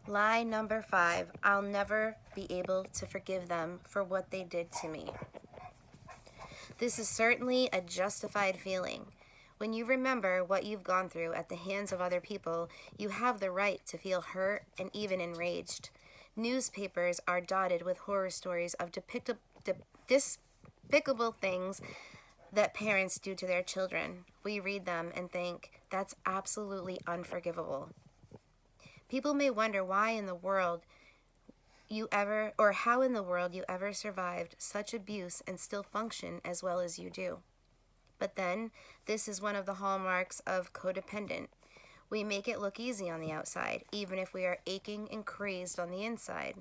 Lie number 5, I'll never be able to forgive them for what they did to me. This is certainly a justified feeling. When you remember what you've gone through at the hands of other people, you have the right to feel hurt and even enraged. Newspapers are dotted with horror stories of despicable things that parents do to their children. We read them and think, that's absolutely unforgivable. People may wonder why in the world how in the world you ever survived such abuse and still function as well as you do. But then, this is one of the hallmarks of codependent. We make it look easy on the outside, even if we are aching and crazed on the inside.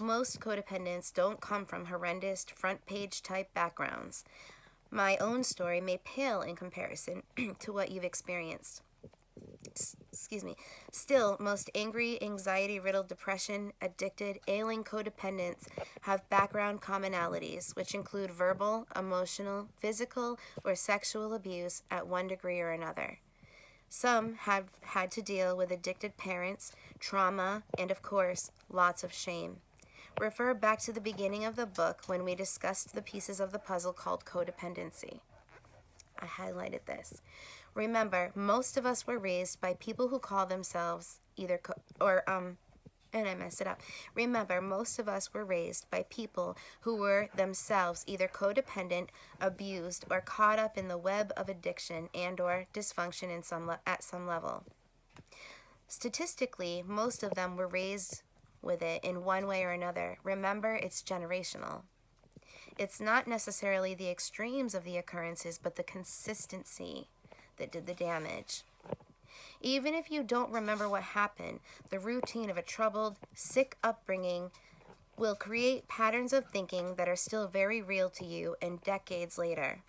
Most codependents don't come from horrendous front-page type backgrounds. My own story may pale in comparison to what you've experienced. Still, most angry, anxiety-riddled, depression, addicted, ailing codependents have background commonalities, which include verbal, emotional, physical, or sexual abuse at one degree or another. Some have had to deal with addicted parents, trauma, and of course, lots of shame. Refer back to the beginning of the book when we discussed the pieces of the puzzle called codependency. I highlighted this. Remember, most of us were raised by people who call themselves Remember, most of us were raised by people who were themselves either codependent, abused, or caught up in the web of addiction and or dysfunction at some level. Statistically, most of them were raised with it in one way or another. Remember, it's generational. It's not necessarily the extremes of the occurrences, but the consistency that did the damage. Even if you don't remember what happened, the routine of a troubled, sick upbringing will create patterns of thinking that are still very real to you and decades later.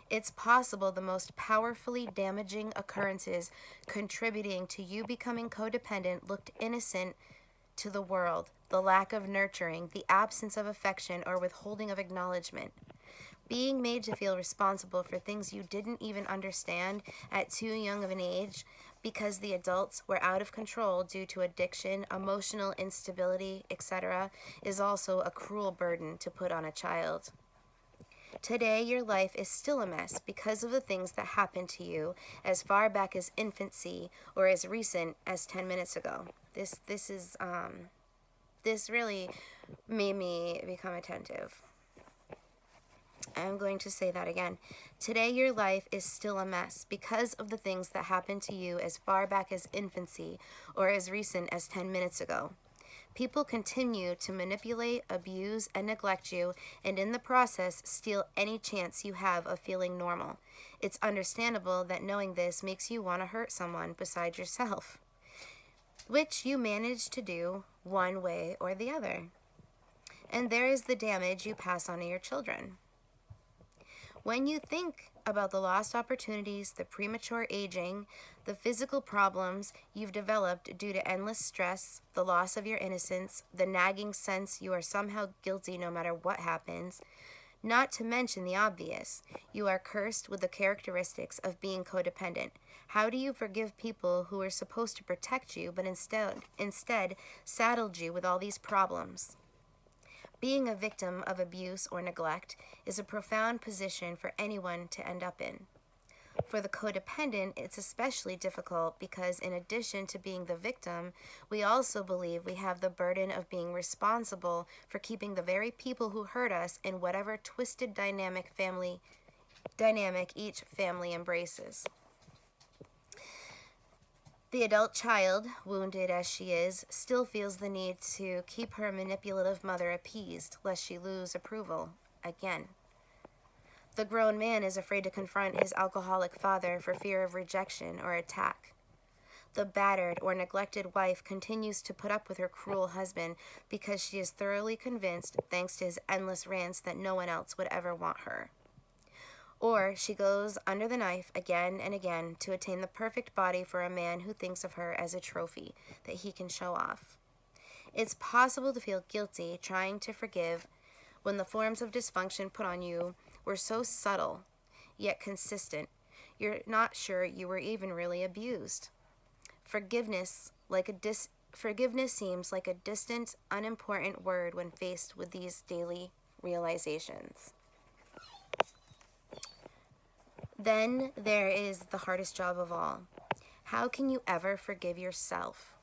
It's possible the most powerfully damaging occurrences contributing to you becoming codependent looked innocent to the world: the lack of nurturing, the absence of affection, or withholding of acknowledgement. Being made to feel responsible for things you didn't even understand at too young of an age because the adults were out of control due to addiction, emotional instability, etc., is also a cruel burden to put on a child. Today, your life is still a mess because of the things that happened to you as far back as infancy or as recent as 10 minutes ago. This really made me become attentive. I'm going to say that again. Today, your life is still a mess because of the things that happened to you as far back as infancy or as recent as 10 minutes ago. People continue to manipulate, abuse, and neglect you, and in the process, steal any chance you have of feeling normal. It's understandable that knowing this makes you want to hurt someone besides yourself, which you manage to do one way or the other. And there is the damage you pass on to your children. When you think about the lost opportunities, the premature aging, the physical problems you've developed due to endless stress, the loss of your innocence, the nagging sense you are somehow guilty no matter what happens, not to mention the obvious, you are cursed with the characteristics of being codependent. How do you forgive people who are supposed to protect you but instead saddled you with all these problems? Being a victim of abuse or neglect is a profound position for anyone to end up in. For the codependent, it's especially difficult because in addition to being the victim, we also believe we have the burden of being responsible for keeping the very people who hurt us in whatever twisted dynamic each family embraces. The adult child, wounded as she is, still feels the need to keep her manipulative mother appeased, lest she lose approval again. The grown man is afraid to confront his alcoholic father for fear of rejection or attack. The battered or neglected wife continues to put up with her cruel husband because she is thoroughly convinced, thanks to his endless rants, that no one else would ever want her. Or she goes under the knife again and again to attain the perfect body for a man who thinks of her as a trophy that he can show off. It's possible to feel guilty trying to forgive when the forms of dysfunction put on you were so subtle, yet consistent, you're not sure you were even really abused. Forgiveness, like a Forgiveness seems like a distant, unimportant word when faced with these daily realizations. Then there is the hardest job of all. How can you ever forgive yourself?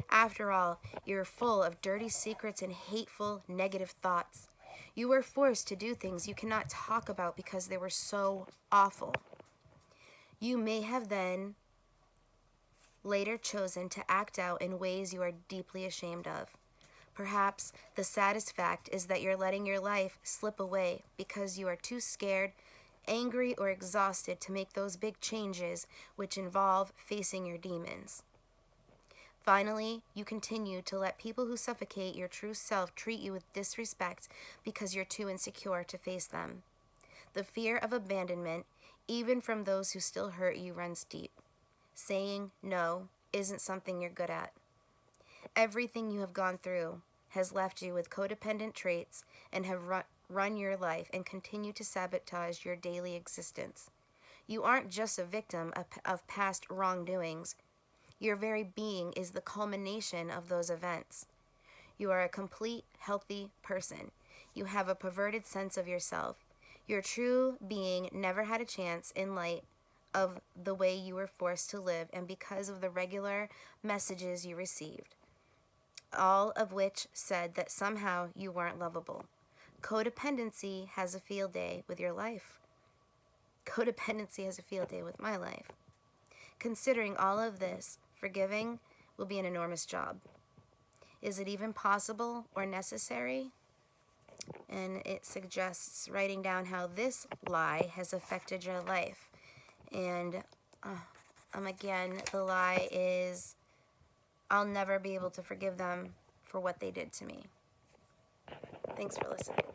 After all, you're full of dirty secrets and hateful, negative thoughts. You were forced to do things you cannot talk about because they were so awful. You may have then later chosen to act out in ways you are deeply ashamed of. Perhaps the saddest fact is that you're letting your life slip away because you are too scared, angry, or exhausted to make those big changes which involve facing your demons. Finally, you continue to let people who suffocate your true self treat you with disrespect because you're too insecure to face them. The fear of abandonment, even from those who still hurt you, runs deep. Saying no isn't something you're good at. Everything you have gone through has left you with codependent traits and have run your life and continue to sabotage your daily existence. You aren't just a victim of past wrongdoings. Your very being is the culmination of those events. You are a complete, healthy person. You have a perverted sense of yourself. Your true being never had a chance in light of the way you were forced to live and because of the regular messages you received, all of which said that somehow you weren't lovable. Codependency has a field day with your life. Codependency has a field day with my life. Considering all of this, forgiving will be an enormous job. Is it even possible or necessary? And it suggests writing down how this lie has affected your life. And again, the lie is, I'll never be able to forgive them for what they did to me. Thanks for listening.